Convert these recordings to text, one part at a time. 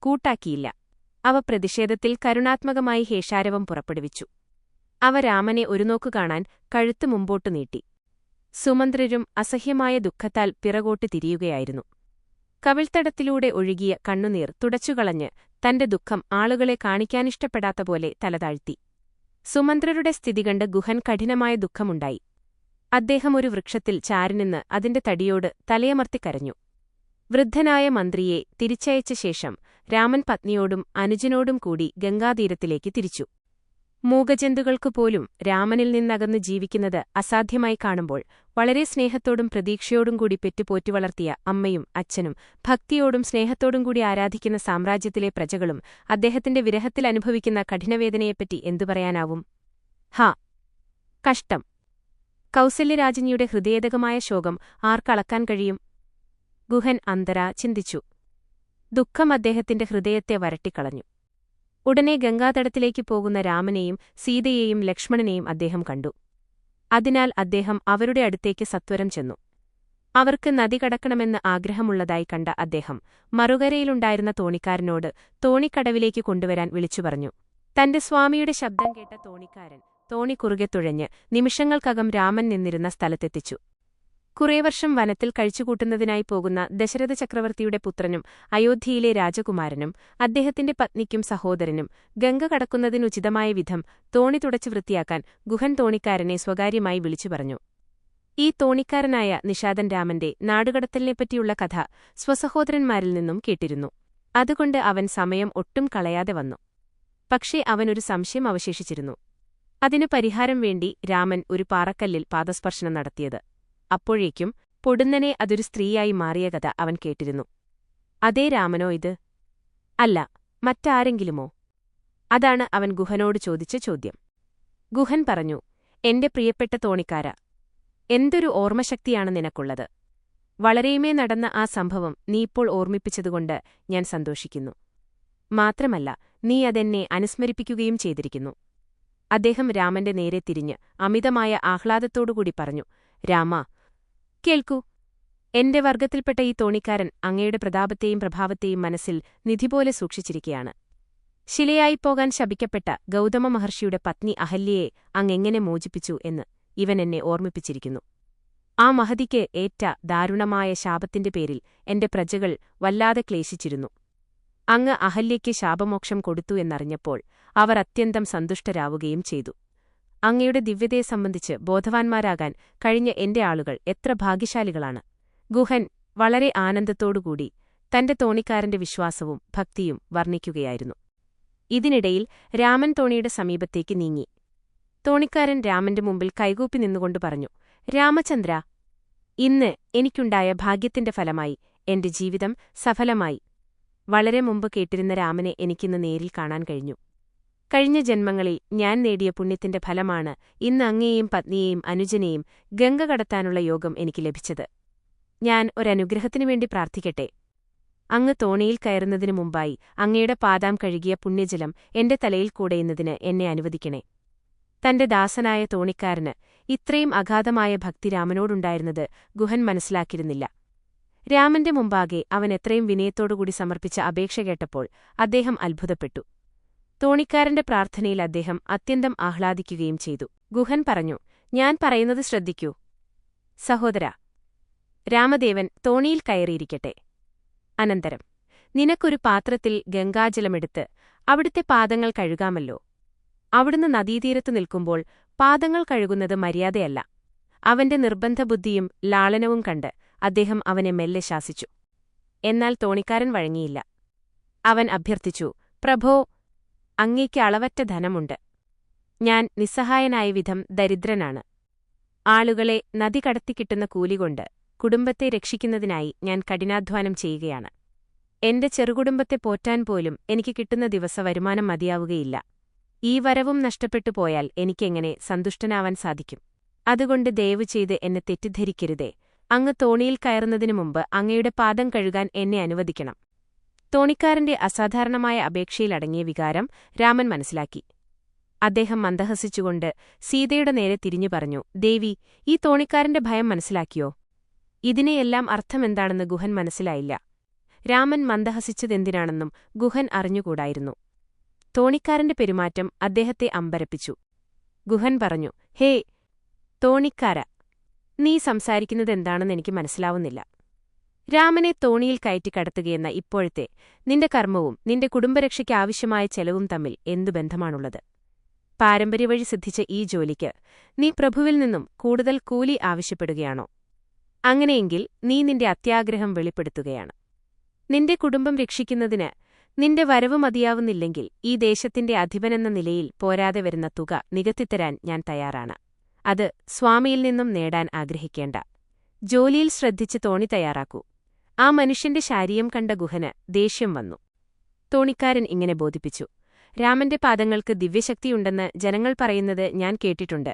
കൂട്ടാക്കിയില്ല. അവ പ്രതിഷേധത്തിൽ കരുണാത്മകമായി ഹേഷാരവം പുറപ്പെടുവിച്ചു. അവ രാമനെ ഒരു നോക്കു കാണാൻ കഴുത്ത് മുമ്പോട്ടു നീട്ടി. സുമന്ത്രരും അസഹ്യമായ ദുഃഖത്താൽ പിറകോട്ട് തിരിയുകയായിരുന്നു. കവിൾത്തടത്തിലൂടെ ഒഴുകിയ കണ്ണുനീർ തുടച്ചുകളഞ്ഞ് തന്റെ ദുഃഖം ആളുകളെ കാണിക്കാനിഷ്ടപ്പെടാത്ത പോലെ തലതാഴ്ത്തി. സുമന്ത്രരുടെ സ്ഥിതി കണ്ട് ഗുഹൻ കഠിനമായ ദുഃഖമുണ്ടായി. അദ്ദേഹം ഒരു വൃക്ഷത്തിൽ ചാരിനിന്ന് അതിന്റെ തടിയോട് തലയമർത്തിക്കരഞ്ഞു. വൃദ്ധനായ മന്ത്രിയെ തിരിച്ചയച്ച ശേഷം രാമൻ പത്നിയോടും അനുജനോടും കൂടി ഗംഗാതീരത്തിലേക്ക് തിരിച്ചു. മൂകജന്തുക്കൾക്കുപോലും രാമനിൽ നിന്നകന്നു ജീവിക്കുന്നത് അസാധ്യമായി കാണുമ്പോൾ വളരെ സ്നേഹത്തോടും പ്രതീക്ഷയോടും കൂടി പെറ്റുപോറ്റി വളർത്തിയ അമ്മയും അച്ഛനും ഭക്തിയോടും സ്നേഹത്തോടും കൂടി ആരാധിക്കുന്ന സാമ്രാജ്യത്തിലെ പ്രജകളും അദ്ദേഹത്തിന്റെ വിരഹത്തിൽ അനുഭവിക്കുന്ന കഠിനവേദനയെപ്പറ്റി എന്തു പറയാനാവും? ഹാ, കഷ്ടം! കൗസല്യരാജ്ഞിയുടെ ഹൃദയേദകമായ ശോകം ആർക്കളക്കാൻ കഴിയും? ഗുഹൻ അന്തരാ ചിന്തിച്ചു. ദുഃഖം അദ്ദേഹത്തിന്റെ ഹൃദയത്തെ വരട്ടിക്കളഞ്ഞു. ഉടനെ ഗംഗാതടത്തിലേക്ക് പോകുന്ന രാമനെയും സീതയെയും ലക്ഷ്മണനെയും അദ്ദേഹം കണ്ടു. അതിനാൽ അദ്ദേഹം അവരുടെ അടുത്തേക്ക് സത്വരം ചെന്നു. അവർക്ക് നദി കടക്കണമെന്ന് ആഗ്രഹമുള്ളതായി കണ്ട അദ്ദേഹം മറുകരയിലുണ്ടായിരുന്ന തോണിക്കാരനോട് തോണിക്കടവിലേക്ക് കൊണ്ടുവരാൻ വിളിച്ചുപറഞ്ഞു. തന്റെ സ്വാമിയുടെ ശബ്ദം കേട്ട തോണിക്കാരൻ തോണി കുറുകെ തുഴഞ്ഞ് നിമിഷങ്ങൾക്കകം രാമൻ നിന്നിരുന്ന സ്ഥലത്തെത്തിച്ചു. കുറേ വർഷം വനത്തിൽ കഴിച്ചുകൂട്ടുന്നതിനായി പോകുന്ന ദശരഥ ചക്രവർത്തിയുടെ പുത്രനും അയോധ്യയിലെ രാജകുമാരനും അദ്ദേഹത്തിന്റെ പത്നിക്കും സഹോദരനും ഗംഗ കടക്കുന്നതിനുചിതമായ വിധം തോണി തുടച്ചു വൃത്തിയാക്കാൻ ഗുഹൻ തോണിക്കാരനെ സ്വകാര്യമായി വിളിച്ചുപറഞ്ഞു. ഈ തോണിക്കാരനായ നിഷാദൻ രാമന്റെ നാടുകടത്തലിനെപ്പറ്റിയുള്ള കഥ സ്വസഹോദരന്മാരിൽ നിന്നും കേട്ടിരുന്നു. അതുകൊണ്ട് അവൻ സമയം ഒട്ടും കളയാതെ വന്നു. പക്ഷേ അവനൊരു സംശയം അവശേഷിച്ചിരുന്നു. അതിനു പരിഹാരം വേണ്ടി രാമൻ ഒരു പാറക്കല്ലിൽ പാദസ്പർശനം നടത്തിയത്. അപ്പോഴേക്കും പൊടുന്നനെ അതൊരു സ്ത്രീയായി മാറിയ കഥ അവൻ കേട്ടിരുന്നു. അതേ രാമനോ ഇത്? അല്ല, മറ്റാരെങ്കിലുമോ? അതാണ് അവൻ ഗുഹനോട് ചോദിച്ച ചോദ്യം. ഗുഹൻ പറഞ്ഞു, എന്റെ പ്രിയപ്പെട്ട തോണിക്കാര, എന്തൊരു ഓർമ്മശക്തിയാണ് നിനക്കുള്ളത്! വളരെയുമേ നടന്ന ആ സംഭവം നീ ഇപ്പോൾ ഓർമ്മിപ്പിച്ചതുകൊണ്ട് ഞാൻ സന്തോഷിക്കുന്നു. മാത്രമല്ല, നീ അതെന്നെ അനുസ്മരിപ്പിക്കുകയും ചെയ്തിരിക്കുന്നു. അദ്ദേഹം രാമന്റെ നേരെ തിരിഞ്ഞ് അമിതമായ ആഹ്ലാദത്തോടുകൂടി പറഞ്ഞു, രാമാ, കേൾക്കൂ. എന്റെ വർഗത്തിൽപ്പെട്ട ഈ തോണിക്കാരൻ അങ്ങയുടെ പ്രതാപത്തെയും പ്രഭാവത്തെയും മനസ്സിൽ നിധിപോലെ സൂക്ഷിച്ചിരിക്കുകയാണ്. ശിലയായിപ്പോകാൻ ശപിക്കപ്പെട്ട ഗൗതമ മഹർഷിയുടെ പത്നി അഹല്യയെ അങ്ങെങ്ങനെ മോചിപ്പിച്ചു എന്ന് ഇവൻ എന്നെ ഓർമ്മിപ്പിച്ചിരിക്കുന്നു. ആ മഹതിക്ക് ഏറ്റ ദാരുണമായ ശാപത്തിന്റെ പേരിൽ എന്റെ പ്രജകൾ വല്ലാതെ ക്ലേശിച്ചിരുന്നു. അങ്ങ് അഹല്യയ്ക്ക് ശാപമോക്ഷം കൊടുത്തു എന്നറിഞ്ഞപ്പോൾ അവർ അത്യന്തം സന്തുഷ്ടരാവുകയും ചെയ്തു. അങ്ങയുടെ ദിവ്യതയെ സംബന്ധിച്ച് ബോധവാന്മാരാകാൻ കഴിഞ്ഞ എന്റെ ആളുകൾ എത്ര ഭാഗ്യശാലികളാണ്! ഗുഹൻ വളരെ ആനന്ദത്തോടുകൂടി തന്റെ തോണിക്കാരന്റെ വിശ്വാസവും ഭക്തിയും വർണ്ണിക്കുകയായിരുന്നു. ഇതിനിടയിൽ രാമൻ തോണിയുടെ സമീപത്തേക്ക് നീങ്ങി. തോണിക്കാരൻ രാമന്റെ മുമ്പിൽ കൈകൂപ്പി നിന്നുകൊണ്ട് പറഞ്ഞു, രാമചന്ദ്ര, ഇന്ന് എനിക്കുണ്ടായ ഭാഗ്യത്തിന്റെ ഫലമായി എന്റെ ജീവിതം സഫലമായി. വളരെ മുമ്പ് കേട്ടിരുന്ന രാമനെ എനിക്കിന്ന് നേരിൽ കാണാൻ കഴിഞ്ഞു. കഴിഞ്ഞ ജന്മങ്ങളിൽ ഞാൻ നേടിയ പുണ്യത്തിന്റെ ഫലമാണ് ഇന്ന് അങ്ങയെയും പത്നിയെയും അനുജനെയും ഗംഗ കടത്താനുള്ള യോഗം എനിക്ക് ലഭിച്ചത്. ഞാൻ ഒരനുഗ്രഹത്തിനു വേണ്ടി പ്രാർത്ഥിക്കട്ടെ. അങ്ങ് തോണിയിൽ കയറുന്നതിനു മുമ്പായി അങ്ങയുടെ പാദം കഴുകിയ പുണ്യജലം എന്റെ തലയിൽ കൂടെയുന്നതിന് എന്നെ അനുവദിക്കണേ. തന്റെ ദാസനായ തോണിക്കാരന് ഇത്രയും അഗാധമായ ഭക്തി രാമനോടുണ്ടായിരുന്നത് ഗുഹൻ മനസ്സിലാക്കിയിരുന്നില്ല. രാമന്റെ മുമ്പാകെ അവൻ എത്രയും വിനയത്തോടുകൂടി സമർപ്പിച്ച അപേക്ഷ കേട്ടപ്പോൾ അദ്ദേഹം അത്ഭുതപ്പെട്ടു. തോണിക്കാരന്റെ പ്രാർത്ഥനയിൽ അദ്ദേഹം അത്യന്തം ആഹ്ലാദിക്കുകയും ചെയ്തു. ഗുഹൻ പറഞ്ഞു, ഞാൻ പറയുന്നത് ശ്രദ്ധിക്കൂ. സഹോദരാ, രാമദേവൻ തോണിയിൽ കയറിയിരിക്കട്ടെ. അനന്തരം നിനക്കൊരു പാത്രത്തിൽ ഗംഗാജലമെടുത്ത് അവിടുത്തെ പാദങ്ങൾ കഴുകാമല്ലോ. അവിടുന്ന് നദീതീരത്തു നിൽക്കുമ്പോൾ പാദങ്ങൾ കഴുകുന്നത് മര്യാദയല്ല. അവന്റെ നിർബന്ധബുദ്ധിയും ലാളനവും കണ്ട് അദ്ദേഹം അവനെ മെല്ലെ ശാസിച്ചു. എന്നാൽ തോണിക്കാരൻ വഴങ്ങിയില്ല. അവൻ അഭ്യർത്ഥിച്ചു, പ്രഭോ, അങ്ങേക്ക് അളവറ്റ ധനമുണ്ട്. ഞാൻ നിസ്സഹായനായ വിധം ദരിദ്രനാണ്. ആളുകളെ നദി കടത്തിക്കിട്ടുന്ന കൂലികൊണ്ട് കുടുംബത്തെ രക്ഷിക്കുന്നതിനായി ഞാൻ കഠിനാധ്വാനം ചെയ്യുകയാണ്. എന്റെ ചെറുകുടുംബത്തെ പോറ്റാൻ പോലും എനിക്ക് കിട്ടുന്ന ദിവസ വരുമാനം മതിയാവുകയില്ല. ഈ വരവും നഷ്ടപ്പെട്ടു പോയാൽ എനിക്കെങ്ങനെ സന്തുഷ്ടനാവാൻ സാധിക്കും? അതുകൊണ്ട് ദയവു ചെയ്ത് എന്നെ തെറ്റിദ്ധരിക്കരുതേ. അങ്ങ് തോണിയിൽ കയറുന്നതിനു മുമ്പ് അങ്ങയുടെ പാദം കഴുകാൻ എന്നെ അനുവദിക്കണം. തോണിക്കാരന്റെ അസാധാരണമായ അപേക്ഷയിലടങ്ങിയ വികാരം രാമൻ മനസ്സിലാക്കി. അദ്ദേഹം മന്ദഹസിച്ചുകൊണ്ട് സീതയുടെ നേരെ തിരിഞ്ഞു പറഞ്ഞു, ദേവി, ഈ തോണിക്കാരന്റെ ഭയം മനസ്സിലാക്കിയോ? ഇതിനെയെല്ലാം അർത്ഥമെന്താണെന്ന് ഗുഹൻ മനസ്സിലായില്ല. രാമൻ മന്ദഹസിച്ചതെന്തിനാണെന്നും ഗുഹൻ അറിഞ്ഞുകൂടായിരുന്നു. തോണിക്കാരന്റെ പെരുമാറ്റം അദ്ദേഹത്തെ അമ്പരപ്പിച്ചു. ഗുഹൻ പറഞ്ഞു, ഹേ തോണിക്കാര, നീ സംസാരിക്കുന്നതെന്താണെന്നെനിക്ക് മനസ്സിലാവുന്നില്ല. രാമനെ തോണിയിൽ കയറ്റി കടത്തുകയെന്ന ഇപ്പോഴത്തെ നിന്റെ കർമ്മവും നിന്റെ കുടുംബരക്ഷയ്ക്കാവശ്യമായ ചെലവും തമ്മിൽ എന്തു ബന്ധമാണുള്ളത്? പാരമ്പര്യവഴി സിദ്ധിച്ച ഈ ജോലിക്ക് നീ പ്രഭുവിൽ നിന്നും കൂടുതൽ കൂലി ആവശ്യപ്പെടുകയാണോ? അങ്ങനെയെങ്കിൽ നീ നിന്റെ അത്യാഗ്രഹം വെളിപ്പെടുത്തുകയാണ്. നിന്റെ കുടുംബം രക്ഷിക്കുന്നതിന് നിന്റെ വരവ് മതിയാവുന്നില്ലെങ്കിൽ ഈ ദേശത്തിന്റെ അധിപനെന്ന നിലയിൽ പോരാതെ വരുന്ന തുക നികത്തിത്തരാൻ ഞാൻ തയ്യാറാണ്. അത് സ്വാമിയിൽ നിന്നും നേടാൻ ആഗ്രഹിക്കേണ്ട. ജോലിയിൽ ശ്രദ്ധിച്ച് തോണി തയ്യാറാക്കൂ. ആ മനുഷ്യന്റെ ശാരീരം കണ്ട ഗുഹന് ദേഷ്യം വന്നു. തോണിക്കാരൻ ഇങ്ങനെ ബോധിപ്പിച്ചു, രാമന്റെ പാദങ്ങൾക്ക് ദിവ്യശക്തിയുണ്ടെന്ന് ജനങ്ങൾ പറയുന്നത് ഞാൻ കേട്ടിട്ടുണ്ട്.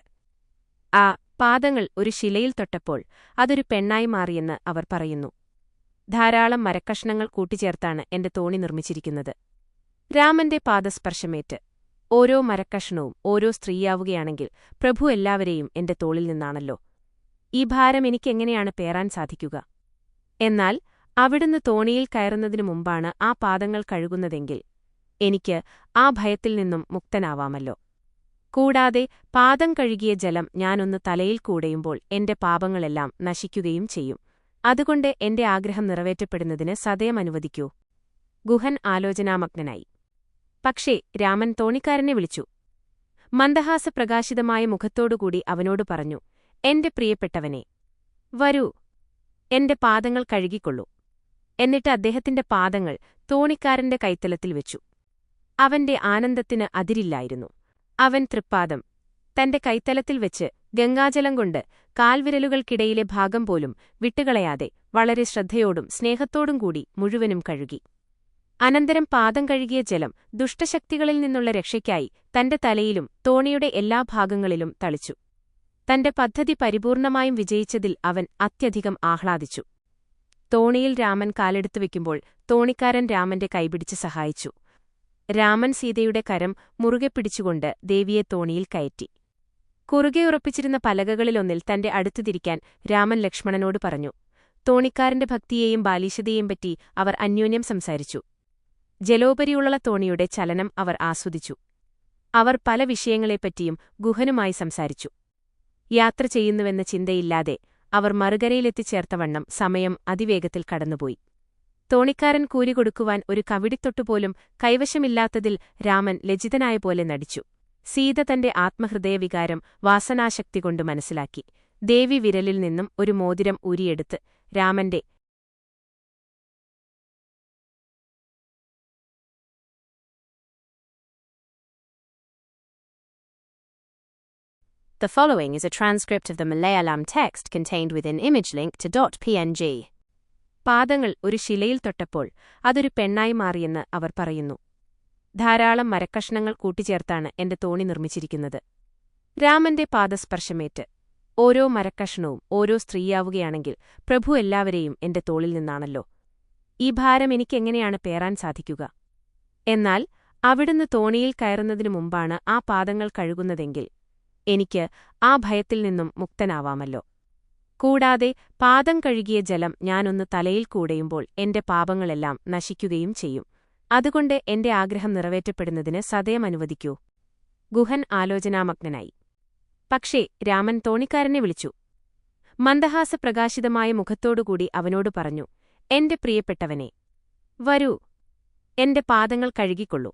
ആ പാദങ്ങൾ ഒരു ശിലയിൽ തൊട്ടപ്പോൾ അതൊരു പെണ്ണായി മാറിയെന്ന് അവർ പറയുന്നു. ധാരാളം മരക്കഷണങ്ങൾ കൂട്ടിച്ചേർത്താണ് എന്റെ തോണി നിർമ്മിച്ചിരിക്കുന്നത്. രാമന്റെ പാദസ്പർശമേറ്റ് ഓരോ മരക്കഷണവും ഓരോ സ്ത്രീയാവുകയാണെങ്കിൽ പ്രഭു എല്ലാവരെയും എന്റെ തോളിൽ നിന്നാണല്ലോ. ഈ ഭാരം എനിക്കെങ്ങനെയാണ് പേറാൻ സാധിക്കുക? എന്നാൽ അവിടുന്ന് തോണിയിൽ കയറുന്നതിനു മുമ്പാണ് ആ പാദങ്ങൾ കഴുകുന്നതെങ്കിൽ എനിക്ക് ആ ഭയത്തിൽ നിന്നും മുക്തനാവാമല്ലോ. കൂടാതെ പാദം കഴുകിയ ജലം ഞാനൊന്ന് തലയിൽ കൂടെയുമ്പോൾ എന്റെ പാപങ്ങളെല്ലാം നശിക്കുകയും ചെയ്യും. അതുകൊണ്ട് എന്റെ ആഗ്രഹം നിറവേറ്റപ്പെടുന്നതിന് സദയം അനുവദിക്കൂ. ഗുഹൻ ആലോചനാമഗ്നനായി. പക്ഷേ രാമൻ തോണിക്കാരനെ വിളിച്ചു. മന്ദഹാസപ്രകാശിതമായ മുഖത്തോടുകൂടി അവനോട് പറഞ്ഞു, എന്റെ പ്രിയപ്പെട്ടവനെ, വരൂ, എന്റെ പാദങ്ങൾ കഴുകിക്കൊള്ളൂ. എന്നിട്ട് അദ്ദേഹത്തിന്റെ പാദങ്ങൾ തോണിക്കാരന്റെ കൈത്തലത്തിൽ വെച്ചു. അവന്റെ ആനന്ദത്തിന് അതിരില്ലായിരുന്നു. അവൻ തൃപ്പാദം തന്റെ കൈത്തലത്തിൽ വെച്ച് ഗംഗാജലം കൊണ്ട് കാൽവിരലുകൾക്കിടയിലെ ഭാഗം പോലും വിട്ടുകളയാതെ വളരെ ശ്രദ്ധയോടും സ്നേഹത്തോടും കൂടി മുഴുവനും കഴുകി. അനന്തരം പാദം കഴുകിയ ജലം ദുഷ്ടശക്തികളിൽ നിന്നുള്ള രക്ഷയ്ക്കായി തന്റെ തലയിലും തോണിയുടെ എല്ലാ ഭാഗങ്ങളിലും തളിച്ചു. തന്റെ പദ്ധതി പരിപൂർണമായും വിജയിച്ചതിൽ അവൻ അത്യധികം ആഹ്ലാദിച്ചു. തോണിയിൽ രാമൻ കാലെടുത്തുവെക്കുമ്പോൾ തോണിക്കാരൻ രാമന്റെ കൈപിടിച്ച് സഹായിച്ചു. രാമൻ സീതയുടെ കരം മുറുകെ പിടിച്ചുകൊണ്ട് ദേവിയെ തോണിയിൽ കയറ്റി. കുറുകെ ഉറപ്പിച്ചിരുന്ന പലകകളിലൊന്നിൽ തന്റെ അടുത്തുതിരിക്കാൻ രാമൻ ലക്ഷ്മണനോട് പറഞ്ഞു. തോണിക്കാരന്റെ ഭക്തിയെയും ബാലിശതയെയും പറ്റി അവർ അന്യോന്യം സംസാരിച്ചു. ജലോപരിയുള്ള തോണിയുടെ ചലനം അവർ ആസ്വദിച്ചു. അവർ പല വിഷയങ്ങളെപ്പറ്റിയും ഗുഹനുമായി സംസാരിച്ചു. യാത്ര ചെയ്യുന്നുവെന്ന ചിന്തയില്ലാതെ അവർ മറുകരയിലെത്തിച്ചേർത്തവണ്ണം സമയം അതിവേഗത്തിൽ കടന്നുപോയി. തോണിക്കാരൻ കൂലി കൊടുക്കുവാൻ ഒരു കവിടിത്തൊട്ടുപോലും കൈവശമില്ലാത്തതിൽ രാമൻ ലജ്ജിതനായ പോലെ നടിച്ചു. സീത തന്റെ ആത്മഹൃദയവികാരം വാസനാശക്തി കൊണ്ട് മനസ്സിലാക്കി. ദേവി വിരലിൽ നിന്നും ഒരു മോതിരം ഊരിയെടുത്ത് രാമന്റെ The following is a transcript of the Malayalam text contained within ImageLink to .png. പാദങ്ങൾ ഒരു ശിലയിൽ തൊട്ടപ്പോൾ അതൊരു പെണ്ണായി മാറിയെന്ന് അവർ പറയുന്നു. ധാരാളം മരക്കഷണങ്ങൾ കൂട്ടിച്ചേർത്താണ് എന്റെ തോണി നിർമ്മിച്ചിരിക്കുന്നത്. രാമന്റെ പാദസ്പർശമേറ്റ് ഓരോ മരക്കഷണവും ഓരോ സ്ത്രീയാവുകയാണെങ്കിൽ പ്രഭു എല്ലാവരെയും എന്റെ തോളിൽ നിന്നാണല്ലോ. ഈ ഭാരം എനിക്കെങ്ങനെയാണ് പേറാൻ സാധിക്കുക? എന്നാൽ അവിടുന്ന് തോണിയിൽ കയറുന്നതിനു മുമ്പാണ് ആ പാദങ്ങൾ കഴുകുന്നതെങ്കിൽ എനിക്ക് ആ ഭയത്തിൽ നിന്നും മുക്തനാവാമല്ലോ. കൂടാതെ പാദം കഴുകിയ ജലം ഞാനൊന്ന് തലയിൽ കൂടെയുമ്പോൾ എന്റെ പാപങ്ങളെല്ലാം നശിക്കുകയും ചെയ്യും. അതുകൊണ്ട് എന്റെ ആഗ്രഹം നിറവേറ്റപ്പെടുന്നതിന് സദയം അനുവദിക്കൂ. ഗുഹൻ ആലോചനാമഗ്നനായി. പക്ഷേ രാമൻ തോണിക്കാരനെ വിളിച്ചു. മന്ദഹാസപ്രകാശിതമായ മുഖത്തോടുകൂടി അവനോട് പറഞ്ഞു, എന്റെ പ്രിയപ്പെട്ടവനെ, വരൂ, എന്റെ പാദങ്ങൾ കഴുകിക്കൊള്ളൂ.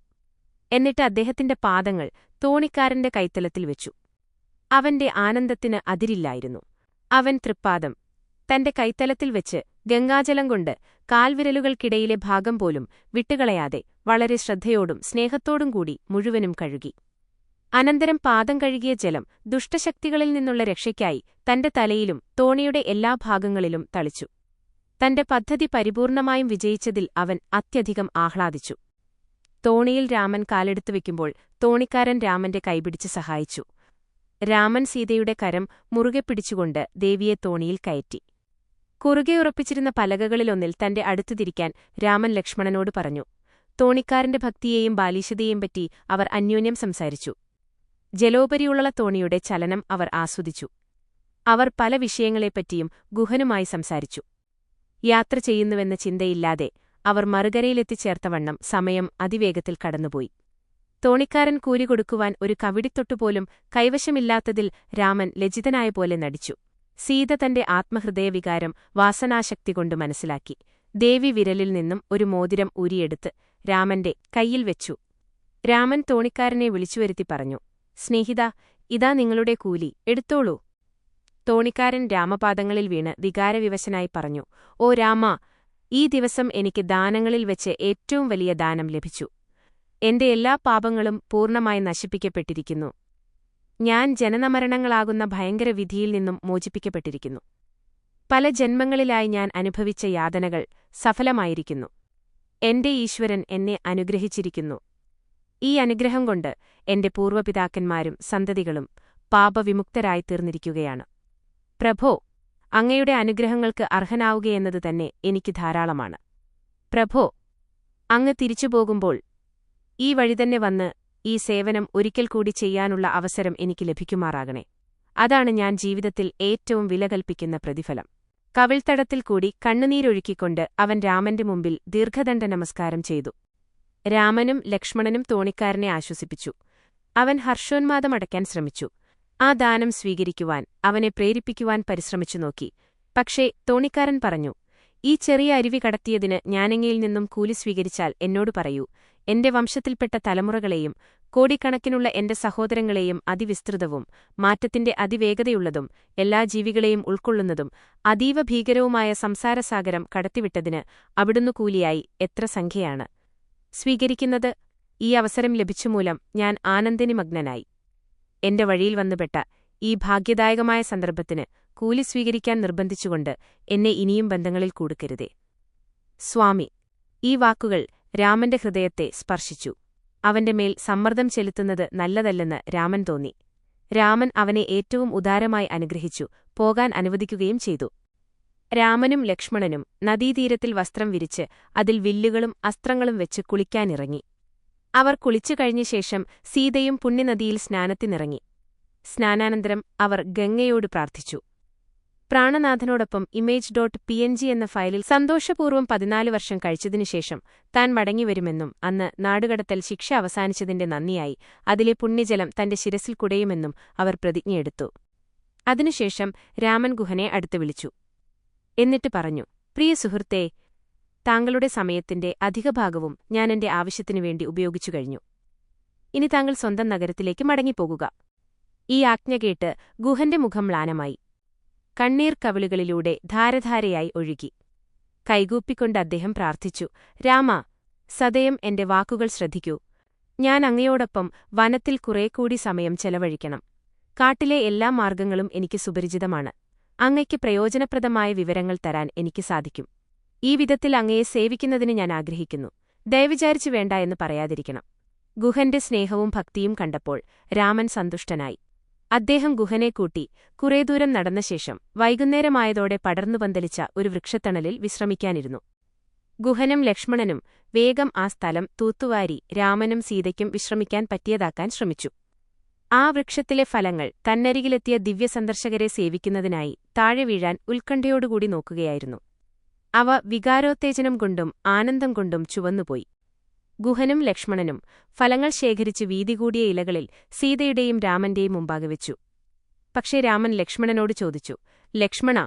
എന്നിട്ട് അദ്ദേഹത്തിന്റെ പാദങ്ങൾ തോണിക്കാരന്റെ കൈത്തലത്തിൽ വെച്ചു. അവന്റെ ആനന്ദത്തിന് അതിരില്ലായിരുന്നു. അവൻ തൃപ്പാദം തന്റെ കൈത്തലത്തിൽ വെച്ച് ഗംഗാജലം കൊണ്ട് കാൽവിരലുകൾക്കിടയിലെ ഭാഗം പോലും വിട്ടുകളയാതെ വളരെ ശ്രദ്ധയോടും സ്നേഹത്തോടും കൂടി മുഴുവനും കഴുകി. അനന്തരം പാദം കഴുകിയ ജലം ദുഷ്ടശക്തികളിൽ നിന്നുള്ള രക്ഷയ്ക്കായി തന്റെ തലയിലും തോണിയുടെ എല്ലാ ഭാഗങ്ങളിലും തളിച്ചു. തന്റെ പദ്ധതി പരിപൂർണമായും വിജയിച്ചതിൽ അവൻ അത്യധികം ആഹ്ലാദിച്ചു. തോണിയിൽ രാമൻ കാലെടുത്തുവെക്കുമ്പോൾ തോണിക്കാരൻ രാമന്റെ കൈപിടിച്ച് സഹായിച്ചു. രാമൻ സീതയുടെ കരം മുറുകെ പിടിച്ചുകൊണ്ട് ദേവിയെ തോണിയിൽ കയറ്റി. കുറുകെ ഉറപ്പിച്ചിരുന്ന പലകകളിലൊന്നിൽ തന്റെ അടുത്തുതിരിക്കാൻ രാമൻ ലക്ഷ്മണനോട് പറഞ്ഞു. തോണിക്കാരന്റെ ഭക്തിയെയും ബാലിശതയെയും പറ്റി അവർ അന്യോന്യം സംസാരിച്ചു. ജലോപരിയുള്ള തോണിയുടെ ചലനം അവർ ആസ്വദിച്ചു. അവർ പല വിഷയങ്ങളെപ്പറ്റിയും ഗുഹനുമായി സംസാരിച്ചു. യാത്ര ചെയ്യുന്നുവെന്ന ചിന്തയില്ലാതെ അവർ മറുകരയിലെത്തിച്ചേർത്തവണ്ണം സമയം അതിവേഗത്തിൽ കടന്നുപോയി. തോണിക്കാരൻ കൂലി കൊടുക്കുവാൻ ഒരു കവിടിത്തൊട്ടുപോലും കൈവശമില്ലാത്തതിൽ രാമൻ ലജ്ജിതനായ പോലെ നടിച്ചു. സീത തന്റെ ആത്മഹൃദയവികാരം വാസനാശക്തികൊണ്ട് മനസ്സിലാക്കി. ദേവി വിരലിൽ നിന്നും ഒരു മോതിരം ഊരിയെടുത്ത് രാമന്റെ കയ്യിൽ വെച്ചു. രാമൻ തോണിക്കാരനെ വിളിച്ചുവരുത്തി പറഞ്ഞു, സ്നേഹിതാ, ഇതാ നിങ്ങളുടെ കൂലി, എടുത്തോളൂ. തോണിക്കാരൻ രാമപാദങ്ങളിൽ വീണ് വികാരവിവശനായി പറഞ്ഞു, ഓ രാമ, ഈ ദിവസം എനിക്ക് ദാനങ്ങളിൽ വെച്ച് ഏറ്റവും വലിയ ദാനം ലഭിച്ചു. എന്റെ എല്ലാ പാപങ്ങളും പൂർണ്ണമായി നശിപ്പിക്കപ്പെട്ടിരിക്കുന്നു. ഞാൻ ജനനമരണങ്ങളാകുന്ന ഭയങ്കര വിധിയിൽ നിന്നും മോചിപ്പിക്കപ്പെട്ടിരിക്കുന്നു. പല ജന്മങ്ങളിലായി ഞാൻ അനുഭവിച്ച യാതനകൾ സഫലമായിരിക്കുന്നു. എന്റെ ഈശ്വരൻ എന്നെ അനുഗ്രഹിച്ചിരിക്കുന്നു. ഈ അനുഗ്രഹം കൊണ്ട് എന്റെ പൂർവ്വപിതാക്കന്മാരും സന്തതികളും പാപവിമുക്തരായിത്തീർന്നിരിക്കുകയാണ്. പ്രഭോ, അങ്ങയുടെ അനുഗ്രഹങ്ങൾക്ക് അർഹനാവുകയെന്നത് തന്നെ എനിക്ക് ധാരാളമാണ്. പ്രഭോ, അങ്ങ് തിരിച്ചുപോകുമ്പോൾ ഈ വഴിതന്നെ വന്ന് ഈ സേവനം ഒരിക്കൽ കൂടി ചെയ്യാനുള്ള അവസരം എനിക്ക് ലഭിക്കുമാറാകണേ. അതാണ് ഞാൻ ജീവിതത്തിൽ ഏറ്റവും വിലകൽപ്പിക്കുന്ന പ്രതിഫലം. കവിൾത്തടത്തിൽ കൂടി കണ്ണുനീരൊഴുക്കിക്കൊണ്ട് അവൻ രാമന്റെ മുമ്പിൽ ദീർഘദണ്ഡ നമസ്കാരം ചെയ്തു. രാമനും ലക്ഷ്മണനും തോണിക്കാരനെ ആശ്വസിപ്പിച്ചു. അവൻ ഹർഷോന്മാദമടയ്ക്കാൻ ശ്രമിച്ചു. ആ ദാനം സ്വീകരിക്കുവാൻ അവനെ പ്രേരിപ്പിക്കുവാൻ പരിശ്രമിച്ചു നോക്കി. പക്ഷേ തോണിക്കാരൻ പറഞ്ഞു, ഈ ചെറിയ അരുവി കടത്തിയതിന് ഞാനങ്ങയിൽ നിന്നും കൂലി സ്വീകരിച്ചാൽ എന്നോട് പറയൂ. എന്റെ വംശത്തിൽപ്പെട്ട തലമുറകളെയും കോടിക്കണക്കിനുള്ള എന്റെ സഹോദരങ്ങളെയും അതിവിസ്തൃതവും മാറ്റത്തിന്റെ അതിവേഗതയുള്ളതും എല്ലാ ജീവികളെയും ഉൾക്കൊള്ളുന്നതും അതീവ ഭീകരവുമായ സംസാരസാഗരം കടത്തിവിട്ടതിന് അവിടുന്ന് കൂലിയായി എത്ര സംഖ്യയാണ് സ്വീകരിക്കുന്നത്? ഈ അവസരം ലഭിച്ചുമൂലം ഞാൻ ആനന്ദനിമഗ്നനായി. എന്റെ വഴിയിൽ വന്നുപെട്ട ഈ ഭാഗ്യദായകമായ സന്ദർഭത്തിന് കൂലി സ്വീകരിക്കാൻ നിർബന്ധിച്ചുകൊണ്ട് എന്നെ ഇനിയും ബന്ധങ്ങളിൽ കൂടുക്കരുതേ. സ്വാമി, ഈ വാക്കുകൾ രാമന്റെ ഹൃദയത്തെ സ്പർശിച്ചു. അവന്റെ മേൽ സമ്മർദ്ദം ചെലുത്തുന്നത് നല്ലതല്ലെന്ന് രാമൻ തോന്നി. രാമൻ അവനെ ഏറ്റവും ഉദാരമായി അനുഗ്രഹിച്ചു, പോകാൻ അനുവദിക്കുകയും ചെയ്തു. രാമനും ലക്ഷ്മണനും നദീതീരത്തിൽ വസ്ത്രം വിരിച്ച് അതിൽ വില്ലുകളും അസ്ത്രങ്ങളും വെച്ച് കുളിക്കാനിറങ്ങി. അവർ കുളിച്ചു കഴിഞ്ഞ ശേഷം സീതയും പുണ്യനദിയിൽ സ്നാനത്തിനിറങ്ങി. സ്നാനാനന്തരം അവർ ഗംഗയോട് പ്രാർത്ഥിച്ചു. പ്രാണനാഥനോടൊപ്പം image.png എന്ന ഫയലിൽ സന്തോഷപൂർവ്വം 14 വർഷം കഴിച്ചതിനുശേഷം താൻ മടങ്ങിവരുമെന്നും അന്ന് നാടുകടത്തൽ ശിക്ഷ അവസാനിച്ചതിന്റെ നന്ദിയായി അതിലെ പുണ്യജലം തന്റെ ശിരസിൽ കുടയുമെന്നും അവർ പ്രതിജ്ഞയെടുത്തു. അതിനുശേഷം രാമൻ ഗുഹനെ അടുത്ത് വിളിച്ചു. എന്നിട്ട് പറഞ്ഞു, പ്രിയ സുഹൃത്തേ, താങ്കളുടെ സമയത്തിന്റെ അധികഭാഗവും ഞാൻ എന്റെ ആവശ്യത്തിനുവേണ്ടി ഉപയോഗിച്ചു കഴിഞ്ഞു. ഇനി താങ്കൾ സ്വന്തം നഗരത്തിലേക്ക് മടങ്ങിപ്പോകുക. ഈ ആജ്ഞ കേട്ട് ഗുഹന്റെ മുഖം മ്ലാനമായി. കണ്ണീർ കവിളുകളിലൂടെ ധാരധാരയായി ഒഴുകി. കൈകൂപ്പിക്കൊണ്ട് അദ്ദേഹം പ്രാർത്ഥിച്ചു, രാമ, സദയം എന്റെ വാക്കുകൾ ശ്രദ്ധിക്കൂ. ഞാൻ അങ്ങയോടൊപ്പം വനത്തിൽ കുറേക്കൂടി സമയം ചെലവഴിക്കണം. കാട്ടിലെ എല്ലാ മാർഗങ്ങളും എനിക്ക് സുപരിചിതമാണ്. അങ്ങയ്ക്ക് പ്രയോജനപ്രദമായ വിവരങ്ങൾ തരാൻ എനിക്ക് സാധിക്കും. ഈ വിധത്തിൽ അങ്ങയെ സേവിക്കുന്നതിന് ഞാൻ ആഗ്രഹിക്കുന്നു. ദയവിചാരിച്ചു വേണ്ട എന്ന് പറയാതിരിക്കണം. ഗുഹന്റെ സ്നേഹവും ഭക്തിയും കണ്ടപ്പോൾ രാമൻ സന്തുഷ്ടനായി. അദ്ദേഹം ഗുഹനെ കൂട്ടി കുറേ ദൂരം നടന്ന ശേഷം വൈകുന്നേരമായതോടെ പടർന്നു പന്തലിച്ച ഒരു വൃക്ഷത്തണലിൽ വിശ്രമിക്കാനിരുന്നു. ഗുഹനും ലക്ഷ്മണനും വേഗം ആ സ്ഥലം തൂത്തുവാരി രാമനും സീതയ്ക്കും വിശ്രമിക്കാൻ പറ്റിയതാക്കാൻ ശ്രമിച്ചു. ആ വൃക്ഷത്തിലെ ഫലങ്ങൾ തന്നരികിലെത്തിയ ദിവ്യസന്ദർശകരെ സേവിക്കുന്നതിനായി താഴെ വീഴാൻ ഉത്കണ്ഠയോടുകൂടി നോക്കുകയായിരുന്നു. അവ വികാരോത്തേജനം കൊണ്ടും ആനന്ദം കൊണ്ടും ചുവന്നുപോയി. ഗുഹനും ലക്ഷ്മണനും ഫലങ്ങൾ ശേഖരിച്ച് വീതി കൂടിയ ഇലകളിൽ സീതയുടെയും രാമന്റെയും മുമ്പാകെ വെച്ചു. പക്ഷേ രാമൻ ലക്ഷ്മണനോട് ചോദിച്ചു, ലക്ഷ്മണ,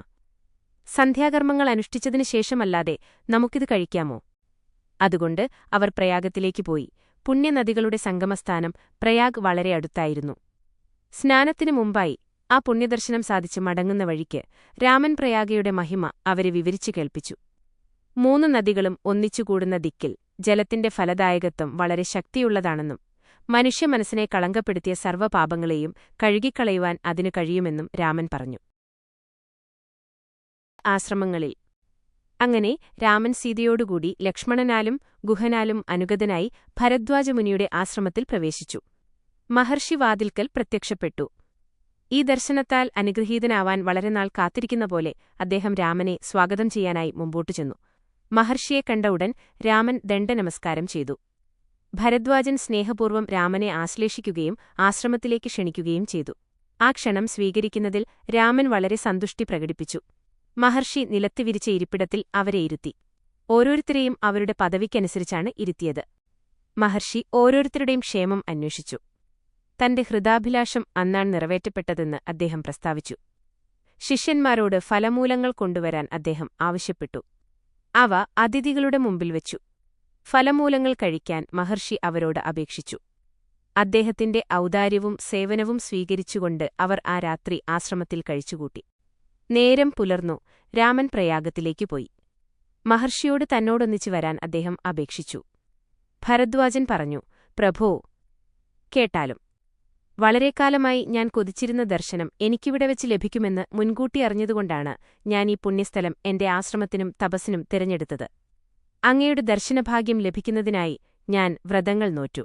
സന്ധ്യാകർമ്മങ്ങൾ അനുഷ്ഠിച്ചതിനു ശേഷമല്ലാതെ നമുക്കിത് കഴിക്കാമോ? അതുകൊണ്ട് അവർ പ്രയാഗത്തിലേക്ക് പോയി. പുണ്യനദികളുടെ സംഗമസ്ഥാനം പ്രയാഗ് വളരെ അടുത്തായിരുന്നു. സ്നാനത്തിനു മുമ്പായി ആ പുണ്യദർശനം സാധിച്ച് മടങ്ങുന്ന വഴിക്ക് രാമൻ പ്രയാഗയുടെ മഹിമ അവരെ വിവരിച്ചു കേൾപ്പിച്ചു. 3 നദികളും ഒന്നിച്ചുകൂടുന്ന ദിക്കിൽ ജലത്തിന്റെ ഫലദായകത്വം വളരെ ശക്തിയുള്ളതാണെന്നും മനുഷ്യമനസ്സിനെ കളങ്കപ്പെടുത്തിയ സർവ്വപാപങ്ങളെയും കഴുകിക്കളയുവാൻ അതിനു കഴിയുമെന്നും രാമൻ പറഞ്ഞു. ആശ്രമങ്ങളിൽ അങ്ങനെ രാമൻ സീതയോടുകൂടി ലക്ഷ്മണനാലും ഗുഹനാലും അനുഗതനായി ഭരദ്വാജമുനിയുടെ ആശ്രമത്തിൽ പ്രവേശിച്ചു. മഹർഷി വാതിൽക്കൽ പ്രത്യക്ഷപ്പെട്ടു. ഈ ദർശനത്താൽ അനുഗ്രഹീതനാവാൻ വളരെ നാൾ കാത്തിരിക്കുന്ന പോലെ അദ്ദേഹം രാമനെ സ്വാഗതം ചെയ്യാനായി മുമ്പോട്ടു ചെന്നു. മഹർഷിയെ കണ്ട ഉടൻ രാമൻ ദണ്ഡനമസ്കാരം ചെയ്തു. ഭരദ്വാജൻ സ്നേഹപൂർവ്വം രാമനെ ആശ്ലേഷിക്കുകയും ആശ്രമത്തിലേക്ക് ക്ഷണിക്കുകയും ചെയ്തു. ആ ക്ഷണം സ്വീകരിക്കുന്നതിൽ രാമൻ വളരെ സന്തുഷ്ടി പ്രകടിപ്പിച്ചു. മഹർഷി നിലത്ത് വിരിച്ച ഇരിപ്പിടത്തിൽ അവരെ ഇരുത്തി. ഓരോരുത്തരെയും അവരുടെ പദവിക്കനുസരിച്ചാണ് ഇരുത്തിയത്. മഹർഷി ഓരോരുത്തരുടെയും ക്ഷേമം അന്വേഷിച്ചു. തന്റെ ഹൃദാഭിലാഷം അന്നാണ് നിറവേറ്റപ്പെട്ടതെന്ന് അദ്ദേഹം പ്രസ്താവിച്ചു. ശിഷ്യന്മാരോട് ഫലമൂലങ്ങൾ കൊണ്ടുവരാൻ അദ്ദേഹം ആവശ്യപ്പെട്ടു. അവ അതിഥികളുടെ മുമ്പിൽ വെച്ചു. ഫലമൂലങ്ങൾ കഴിക്കാൻ മഹർഷി അവരോട് അപേക്ഷിച്ചു. അദ്ദേഹത്തിന്റെ ഔദാര്യവും സേവനവും സ്വീകരിച്ചുകൊണ്ട് അവർ ആ രാത്രി ആശ്രമത്തിൽ കഴിച്ചുകൂട്ടി. നേരം പുലർന്നു. രാമൻ പ്രയാഗത്തിലേക്കു പോയി. മഹർഷിയോട് തന്നോടൊന്നിച്ചു വരാൻ അദ്ദേഹം അപേക്ഷിച്ചു. ഭരദ്വാജൻ പറഞ്ഞു, പ്രഭോ, കേട്ടാലും. വളരെക്കാലമായി ഞാൻ കൊതിച്ചിരുന്ന ദർശനം എനിക്കിവിടെ വെച്ച് ലഭിക്കുമെന്ന് മുൻകൂട്ടി അറിഞ്ഞതുകൊണ്ടാണ് ഞാൻ ഈ പുണ്യസ്ഥലം എന്റെ ആശ്രമത്തിനും തപസ്സിനും തിരഞ്ഞെടുത്തത്. അങ്ങയുടെ ദർശനഭാഗ്യം ലഭിക്കുന്നതിനായി ഞാൻ വ്രതങ്ങൾ നോറ്റു.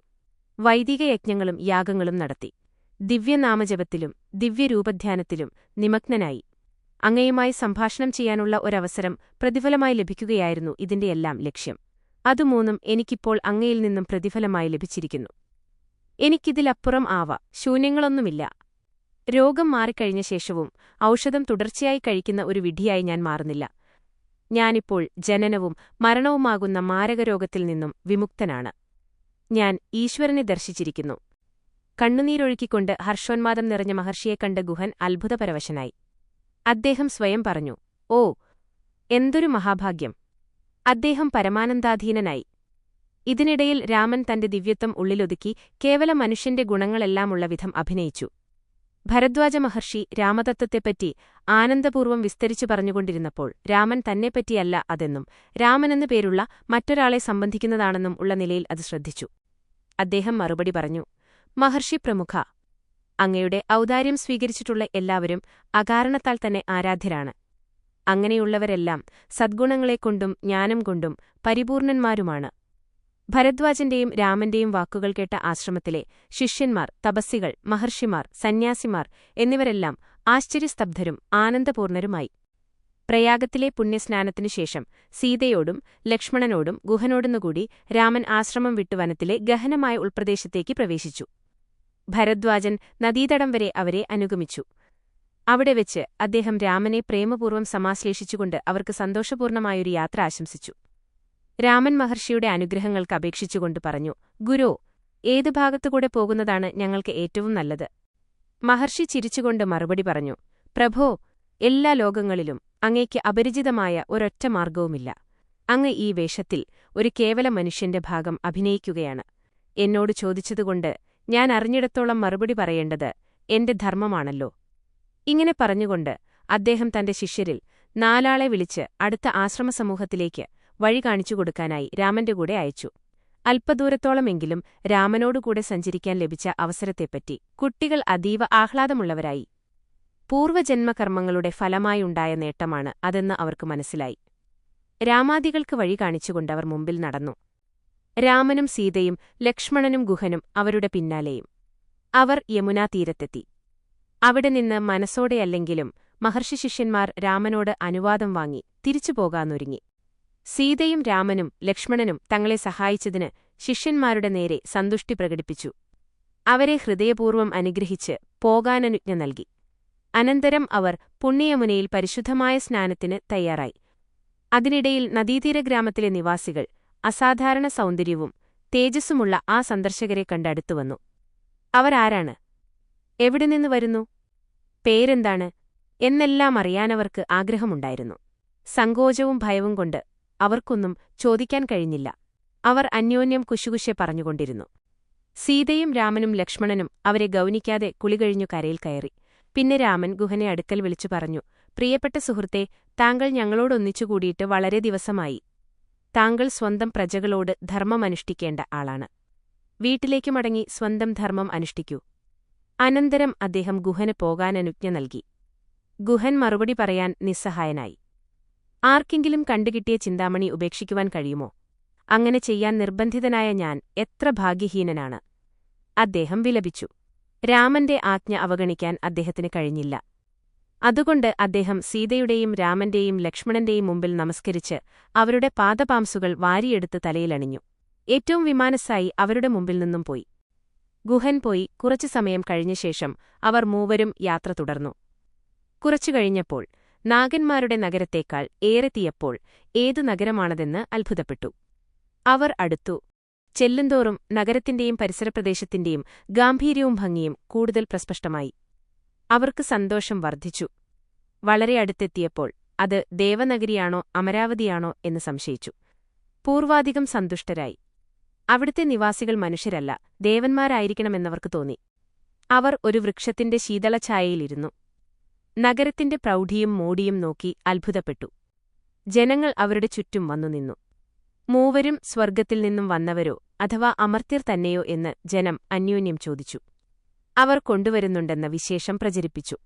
വൈദിക യജ്ഞങ്ങളും യാഗങ്ങളും നടത്തി. ദിവ്യനാമജപത്തിലും ദിവ്യരൂപധ്യാനത്തിലും നിമഗ്നനായി. അങ്ങയുമായി സംഭാഷണം ചെയ്യാനുള്ള ഒരവസരം പ്രതിഫലമായി ലഭിക്കുകയായിരുന്നു ഇതിന്റെയെല്ലാം ലക്ഷ്യം. അതുമൂന്നും എനിക്കിപ്പോൾ അങ്ങയിൽ നിന്നും പ്രതിഫലമായി ലഭിച്ചിരിക്കുന്നു. എനിക്കിതിലപ്പുറം ശൂന്യങ്ങളൊന്നുമില്ല. രോഗം മാറിക്കഴിഞ്ഞ ശേഷവും ഔഷധം തുടർച്ചയായി കഴിക്കുന്ന ഒരു വിഡ്ഢിയായി ഞാൻ മാറുന്നില്ല. ഞാനിപ്പോൾ ജനനവും മരണവുമാകുന്ന മാരകരോഗത്തിൽ നിന്നും വിമുക്തനാണ്. ഞാൻ ഈശ്വരനെ ദർശിച്ചിരിക്കുന്നു. കണ്ണുനീരൊഴുക്കിക്കൊണ്ട് ഹർഷോന്മാദം നിറഞ്ഞ മഹർഷിയെ കണ്ട ഗുഹൻ അത്ഭുതപരവശനായി. അദ്ദേഹം സ്വയം പറഞ്ഞു, ഓ, എന്തൊരു മഹാഭാഗ്യം! അദ്ദേഹം പരമാനന്ദാധീനനായി. ഇതിനിടയിൽ രാമൻ തന്റെ ദിവ്യത്വം ഉള്ളിലൊതുക്കി കേവല മനുഷ്യന്റെ ഗുണങ്ങളെല്ലാമുള്ള വിധം അഭിനയിച്ചു. ഭരദ്വാജ മഹർഷി രാമതത്വത്തെപ്പറ്റി ആനന്ദപൂർവ്വം വിസ്തരിച്ചു പറഞ്ഞുകൊണ്ടിരുന്നപ്പോൾ രാമൻ തന്നെപ്പറ്റിയല്ല അതെന്നും രാമനെന്നു പേരുള്ള മറ്റൊരാളെ സംബന്ധിക്കുന്നതാണെന്നും ഉള്ള നിലയിൽ അത് ശ്രദ്ധിച്ചു. അദ്ദേഹം മറുപടി പറഞ്ഞു, മഹർഷി പ്രമുഖ, അങ്ങയുടെ ഔദാര്യം സ്വീകരിച്ചിട്ടുള്ള എല്ലാവരും അകാരണത്താൽ തന്നെ ആരാധ്യരാണ്. അങ്ങനെയുള്ളവരെല്ലാം സദ്ഗുണങ്ങളെക്കൊണ്ടും ജ്ഞാനം കൊണ്ടും പരിപൂർണന്മാരുമാണ്. ഭരദ്വാജന്റെയും രാമന്റെയും വാക്കുകൾ കേട്ട ആശ്രമത്തിലെ ശിഷ്യന്മാർ, തപസ്സികൾ, മഹർഷിമാർ, സന്യാസിമാർ എന്നിവരെല്ലാം ആശ്ചര്യസ്തബ്ധരും ആനന്ദപൂർണരുമായി. പ്രയാഗത്തിലെ പുണ്യസ്നാനത്തിനുശേഷം സീതയോടും ലക്ഷ്മണനോടും ഗുഹനോടുന്നുകൂടി രാമൻ ആശ്രമം വിട്ടു വനത്തിലെ ഗഹനമായ ഉൾപ്രദേശത്തേക്ക് പ്രവേശിച്ചു. ഭരദ്വാജൻ നദീതടം വരെ അവരെ അനുഗമിച്ചു. അവിടെ വെച്ച് അദ്ദേഹം രാമനെ പ്രേമപൂർവ്വം സമാശ്ലേഷിച്ചുകൊണ്ട് അവർക്ക് സന്തോഷപൂർണമായൊരു യാത്ര ആശംസിച്ചു. രാമൻ മഹർഷിയുടെ അനുഗ്രഹങ്ങൾക്ക് അപേക്ഷിച്ചുകൊണ്ട് പറഞ്ഞു, ഗുരോ, ഏതു ഭാഗത്തുകൂടെ പോകുന്നതാണ് ഞങ്ങൾക്ക് ഏറ്റവും നല്ലത്? മഹർഷി ചിരിച്ചുകൊണ്ട് മറുപടി പറഞ്ഞു, പ്രഭോ, എല്ലാ ലോകങ്ങളിലും അങ്ങയ്ക്ക് അപരിചിതമായ ഒരൊറ്റ മാർഗവുമില്ല. അങ്ങ് ഈ വേഷത്തിൽ ഒരു കേവല മനുഷ്യന്റെ ഭാഗം അഭിനയിക്കുകയാണ്. എന്നോട് ചോദിച്ചതുകൊണ്ട് ഞാൻ അറിഞ്ഞിടത്തോളം മറുപടി പറയേണ്ടത് എന്റെ ധർമ്മമാണല്ലോ. ഇങ്ങനെ പറഞ്ഞുകൊണ്ട് അദ്ദേഹം തന്റെ ശിഷ്യരിൽ 4 ആളെ വിളിച്ച് അടുത്ത ആശ്രമസമൂഹത്തിലേക്ക് വഴി കാണിച്ചുകൊടുക്കാനായി രാമന്റെ കൂടെ അയച്ചു. അല്പദൂരത്തോളമെങ്കിലും രാമനോടുകൂടെ സഞ്ചരിക്കാൻ ലഭിച്ച അവസരത്തെപ്പറ്റി കുട്ടികൾ അതീവ ആഹ്ലാദമുള്ളവരായി. പൂർവ്വജന്മകർമ്മങ്ങളുടെ ഫലമായുണ്ടായ നേട്ടമാണ് അതെന്ന് അവർക്ക് മനസ്സിലായി. രാമാദികൾക്ക് വഴി കാണിച്ചുകൊണ്ടവർ മുമ്പിൽ നടന്നു. രാമനും സീതയും ലക്ഷ്മണനും ഗുഹനും അവരുടെ പിന്നാലെയും. അവർ യമുനാതീരത്തെത്തി. അവിടെ നിന്ന് മനസ്സോടെയല്ലെങ്കിലും മഹർഷി ശിഷ്യന്മാർ രാമനോട് അനുവാദം വാങ്ങി തിരിച്ചുപോകാനൊരുങ്ങി. സീതയും രാമനും ലക്ഷ്മണനും തങ്ങളെ സഹായിച്ചതിന് ശിഷ്യന്മാരുടെ നേരെ സന്തുഷ്ടി പ്രകടിപ്പിച്ചു. അവരെ ഹൃദയപൂർവ്വം അനുഗ്രഹിച്ച് പോകാനനുജ്ഞ നൽകി. അനന്തരം അവർ പുണ്യയമുനയിൽ പരിശുദ്ധമായ സ്നാനത്തിന് തയ്യാറായി. അതിനിടയിൽ നദീതീരഗ്രാമത്തിലെ നിവാസികൾ അസാധാരണ സൗന്ദര്യവും തേജസ്സുമുള്ള ആ സന്ദർശകരെ കണ്ടടുത്തുവന്നു. അവരാരാണ്? എവിടെ നിന്ന് വരുന്നു? പേരെന്താണ്? എന്നെല്ലാം അറിയാനവർക്ക് ആഗ്രഹമുണ്ടായിരുന്നു. സങ്കോചവും ഭയവും കൊണ്ട് അവർക്കൊന്നും ചോദിക്കാൻ കഴിഞ്ഞില്ല. അവർ അന്യോന്യം കുശുകുശെ പറഞ്ഞുകൊണ്ടിരുന്നു. സീതയും രാമനും ലക്ഷ്മണനും അവരെ ഗൗനിക്കാതെ കുളികഴിഞ്ഞു കരയിൽ കയറി. പിന്നെ രാമൻ ഗുഹനെ അടുക്കൽ വിളിച്ചു പറഞ്ഞു, പ്രിയപ്പെട്ട സുഹൃത്തേ, താങ്കൾ ഞങ്ങളോടൊന്നിച്ചുകൂടിയിട്ട് വളരെ ദിവസമായി. താങ്കൾ സ്വന്തം പ്രജകളോട് ധർമ്മമനുഷ്ഠിക്കേണ്ട ആളാണ്. വീട്ടിലേക്ക് മടങ്ങി സ്വന്തം ധർമ്മം അനുഷ്ഠിക്കൂ. അനന്തരം അദ്ദേഹം ഗുഹന് പോകാനനുജ്ഞ നൽകി. ഗുഹൻ മറുപടി പറയാൻ നിസ്സഹായനായി. ആർക്കെങ്കിലും കണ്ടുകിട്ടിയ ചിന്താമണി ഉപേക്ഷിക്കുവാൻ കഴിയുമോ? അങ്ങനെ ചെയ്യാൻ നിർബന്ധിതനായ ഞാൻ എത്ര ഭാഗ്യഹീനനാണ്! അദ്ദേഹം വിലപിച്ചു. രാമന്റെ ആജ്ഞ അവഗണിക്കാൻ അദ്ദേഹത്തിന് കഴിഞ്ഞില്ല. അതുകൊണ്ട് അദ്ദേഹം സീതയുടെയും രാമന്റെയും ലക്ഷ്മണന്റെയും മുമ്പിൽ നമസ്കരിച്ച് അവരുടെ പാദപാംസുകൾ വാരിയെടുത്ത് തലയിലണിഞ്ഞു. ഏറ്റവും വിമാനസായി അവരുടെ മുമ്പിൽ നിന്നും പോയി. ഗുഹൻ പോയി കുറച്ചു സമയം കഴിഞ്ഞ ശേഷം അവർ മൂവരും യാത്ര തുടർന്നു. കുറച്ചു കഴിഞ്ഞപ്പോൾ നാഗന്മാരുടെ നഗരത്തേക്കാൾ ഏറെ തീയപ്പോൾ ഏതു നഗരമാണതെന്ന് അത്ഭുതപ്പെട്ടു. അവർ അടുത്തു ചെല്ലുന്തോറും നഗരത്തിന്റെയും പരിസരപ്രദേശത്തിന്റെയും ഗാംഭീര്യവും ഭംഗിയും കൂടുതൽ പ്രസ്പഷ്ടമായി. അവർക്ക് സന്തോഷം വർദ്ധിച്ചു. വളരെ അടുത്തെത്തിയപ്പോൾ അത് ദേവനഗരിയാണോ അമരാവതിയാണോ എന്ന് സംശയിച്ചു. പൂർവാധികം സന്തുഷ്ടരായി. അവിടുത്തെ നിവാസികൾ മനുഷ്യരല്ല, ദേവന്മാരായിരിക്കണമെന്നവർക്ക് തോന്നി. അവർ ഒരു വൃക്ഷത്തിന്റെ ശീതളഛായയിലിരുന്നു. നഗരത്തിന്റെ പ്രൗഢിയും മോടിയും നോക്കി അത്ഭുതപ്പെട്ടു. ജനങ്ങൾ അവരുടെ ചുറ്റും വന്നുനിന്നു. മൂവരും സ്വർഗ്ഗത്തിൽ നിന്നും വന്നവരോ അഥവാ അമർത്യർ തന്നെയോ എന്ന് ജനം അന്യോന്യം ചോദിച്ചു. അവർ കൊണ്ടുവരുന്നുണ്ടെന്ന വിശേഷം പ്രചരിപ്പിച്ചു.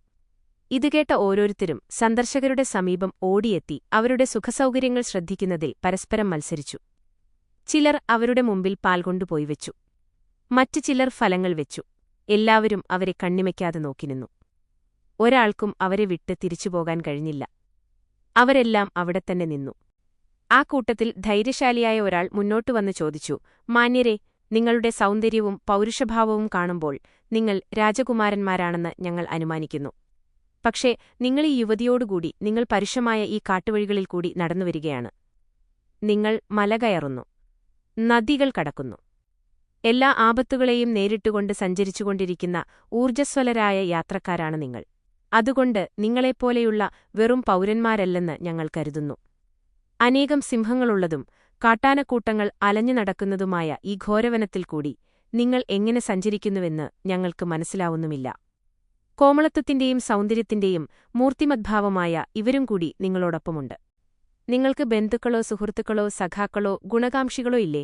ഇതുകേട്ട ഓരോരുത്തരും സന്ദർശകരുടെ സമീപം ഓടിയെത്തി അവരുടെ സുഖസൗകര്യങ്ങൾ ശ്രദ്ധിക്കുന്നതിൽ പരസ്പരം മത്സരിച്ചു. ചിലർ അവരുടെ മുമ്പിൽ പാൽ കൊണ്ടുപോയി വെച്ചു. മറ്റു ചിലർ ഫലങ്ങൾ വെച്ചു. എല്ലാവരും അവരെ കണ്ണിമയ്ക്കാതെ നോക്കിനിന്നു. ഒരാൾക്കും അവരെ വിട്ട് തിരിച്ചുപോകാൻ കഴിഞ്ഞില്ല. അവരെല്ലാം അവിടെത്തന്നെ നിന്നു. ആ കൂട്ടത്തിൽ ധൈര്യശാലിയായ ഒരാൾ മുന്നോട്ടുവന്ന് ചോദിച്ചു, മാന്യരെ, നിങ്ങളുടെ സൗന്ദര്യവും പൗരുഷഭാവവും കാണുമ്പോൾ നിങ്ങൾ രാജകുമാരന്മാരാണെന്ന് ഞങ്ങൾ അനുമാനിക്കുന്നു. പക്ഷേ നിങ്ങളീ യുവതിയോടുകൂടി നിങ്ങൾ പരുഷമായ ഈ കാട്ടുവഴികളിൽ കൂടി നടന്നുവരികയാണ്. നിങ്ങൾ മല കയറുന്നു, നദികൾ കടക്കുന്നു. എല്ലാ ആപത്തുകളെയും നേരിട്ടുകൊണ്ട് സഞ്ചരിച്ചുകൊണ്ടിരിക്കുന്ന ഊർജ്ജസ്വലരായ യാത്രക്കാരാണ് നിങ്ങൾ. അതുകൊണ്ട് നിങ്ങളെപ്പോലെയുള്ള വെറും പൗരന്മാരല്ലെന്ന് ഞങ്ങൾ കരുതുന്നു. അനേകം സിംഹങ്ങളുള്ളതും കാട്ടാനക്കൂട്ടങ്ങൾ അലഞ്ഞു നടക്കുന്നതുമായ ഈ ഘോരവനത്തിൽ കൂടി നിങ്ങൾ എങ്ങനെ സഞ്ചരിക്കുന്നുവെന്ന് ഞങ്ങൾക്ക് മനസ്സിലാവുന്നുമില്ല. കോമളത്വത്തിന്റെയും സൗന്ദര്യത്തിന്റെയും മൂർത്തിമദ്ഭാവമായ ഇവരും കൂടി നിങ്ങളോടൊപ്പമുണ്ട്. നിങ്ങൾക്ക് ബന്ധുക്കളോ സുഹൃത്തുക്കളോ സഖാക്കളോ ഗുണകാംക്ഷികളോ ഇല്ലേ?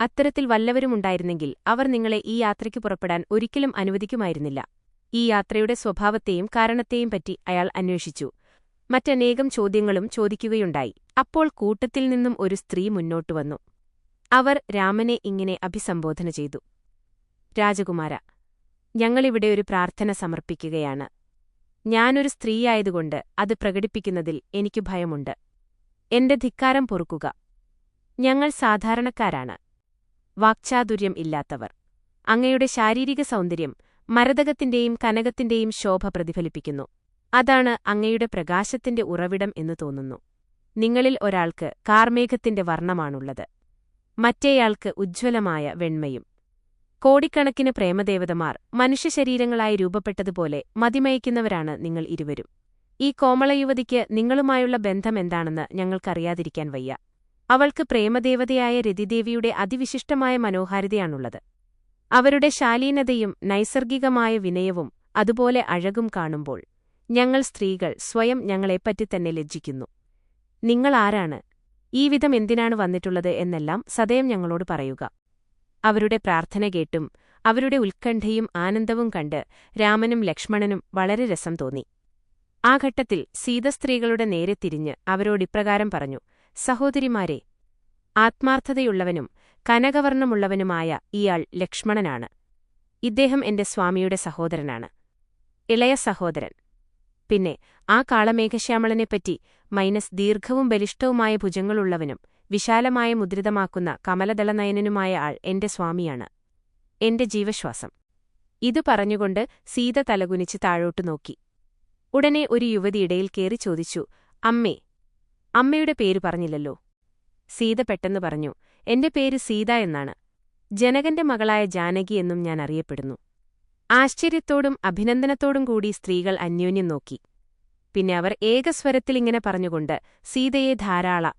അത്തരത്തിൽ വല്ലവരുമുണ്ടായിരുന്നെങ്കിൽ അവർ നിങ്ങളെ ഈ യാത്രയ്ക്ക് പുറപ്പെടാൻ ഒരിക്കലും അനുവദിക്കുമായിരുന്നില്ല. ഈ യാത്രയുടെ സ്വഭാവത്തെയും കാരണത്തെയും പറ്റി അയാൾ അന്വേഷിച്ചു. മറ്റനേകം ചോദ്യങ്ങളും ചോദിക്കുകയുണ്ടായി. അപ്പോൾ കൂട്ടത്തിൽ നിന്നും ഒരു സ്ത്രീ മുന്നോട്ടുവന്നു. അവർ രാമനെ ഇങ്ങനെ അഭിസംബോധന ചെയ്തു. രാജകുമാര, ഞങ്ങളിവിടെ ഒരു പ്രാർത്ഥന സമർപ്പിക്കുകയാണ്. ഞാനൊരു സ്ത്രീയായതുകൊണ്ട് അത് പ്രകടിപ്പിക്കുന്നതിൽ എനിക്കു ഭയമുണ്ട്. എന്റെ ധിക്കാരം പൊറുക്കുക. ഞങ്ങൾ സാധാരണക്കാരാണ്, വാക്ചാതുര്യം ഇല്ലാത്തവർ. അങ്ങയുടെ ശാരീരിക സൗന്ദര്യം മരതകത്തിന്റെയും കനകത്തിന്റെയും ശോഭ പ്രതിഫലിപ്പിക്കുന്നു. അതാണ് അങ്ങയുടെ പ്രകാശത്തിന്റെ ഉറവിടം എന്നു തോന്നുന്നു. നിങ്ങളിൽ ഒരാൾക്ക് കാർമേഘത്തിന്റെ വർണ്ണമാണുള്ളത്, മറ്റേയാൾക്ക് ഉജ്ജ്വലമായ വെണ്മയും. കോടിക്കണക്കിന് പ്രേമദേവതമാർ മനുഷ്യശരീരങ്ങളായി രൂപപ്പെട്ടതുപോലെ മതിമയക്കുന്നവരാണ് നിങ്ങൾ ഇരുവരും. ഈ കോമളയുവതിക്ക് നിങ്ങളുമായുള്ള ബന്ധമെന്താണെന്ന് ഞങ്ങൾക്കറിയാതിരിക്കാൻ വയ്യ. അവൾക്ക് പ്രേമദേവതയായ രതിദേവിയുടെ അതിവിശിഷ്ടമായ മനോഹാരിതയാണുള്ളത്. അവരുടെ ശാലീനതയും നൈസർഗികമായ വിനയവും അതുപോലെ അഴകും കാണുമ്പോൾ ഞങ്ങൾ സ്ത്രീകൾ സ്വയം ഞങ്ങളെപ്പറ്റിത്തന്നെ ലജ്ജിക്കുന്നു. നിങ്ങളാരാണ്? ഈ വിധം എന്തിനാണ് വന്നിട്ടുള്ളത് എന്നെല്ലാം സദയം ഞങ്ങളോട് പറയുക. അവരുടെ പ്രാർത്ഥന കേട്ടും അവരുടെ ഉത്കണ്ഠയും ആനന്ദവും കണ്ട് രാമനും ലക്ഷ്മണനും വളരെ രസം തോന്നി. ആ ഘട്ടത്തിൽ സീത സ്ത്രീകളുടെ നേരെ തിരിഞ്ഞ് അവരോടിപ്രകാരം പറഞ്ഞു, സഹോദരിമാരെ, ആത്മാർത്ഥതയുള്ളവനും കനകവർണ്ണമുള്ളവനുമായ ഇയാൾ ലക്ഷ്മണനാണ്. ഇദ്ദേഹം എന്റെ സ്വാമിയുടെ സഹോദരനാണ്, ഇളയ സഹോദരൻ. പിന്നെ ആ കാളമേഘശ്യാമളനെപ്പറ്റി മൈനസ് ദീർഘവും ബലിഷ്ഠവുമായ ഭുജങ്ങളുള്ളവനും വിശാലമായ മുദ്രിതമാക്കുന്ന കമലദളനയനനുമായ ആൾ എന്റെ സ്വാമിയാണ്, എന്റെ ജീവശ്വാസം. ഇതു പറഞ്ഞുകൊണ്ട് സീത തലകുനിച്ച് താഴോട്ടു നോക്കി. ഉടനെ ഒരു യുവതി ഇടയിൽ കേറി ചോദിച്ചു, അമ്മേ, അമ്മയുടെ പേര് പറഞ്ഞില്ലല്ലോ. സീത പെട്ടെന്ന് പറഞ്ഞു, എന്റെ പേര് സീത എന്നാണ്. ജനകന്റെ മകളായ ജാനകി എന്നും ഞാൻ അറിയപ്പെടുന്നു. ആശ്ചര്യത്തോടും അഭിനന്ദനത്തോടും കൂടി സ്ത്രീകൾ അന്യോന്യം നോക്കി. പിന്നെ അവർ ഏകസ്വരത്തിലിങ്ങനെ പറഞ്ഞുകൊണ്ട് സീതയെ ധാരാള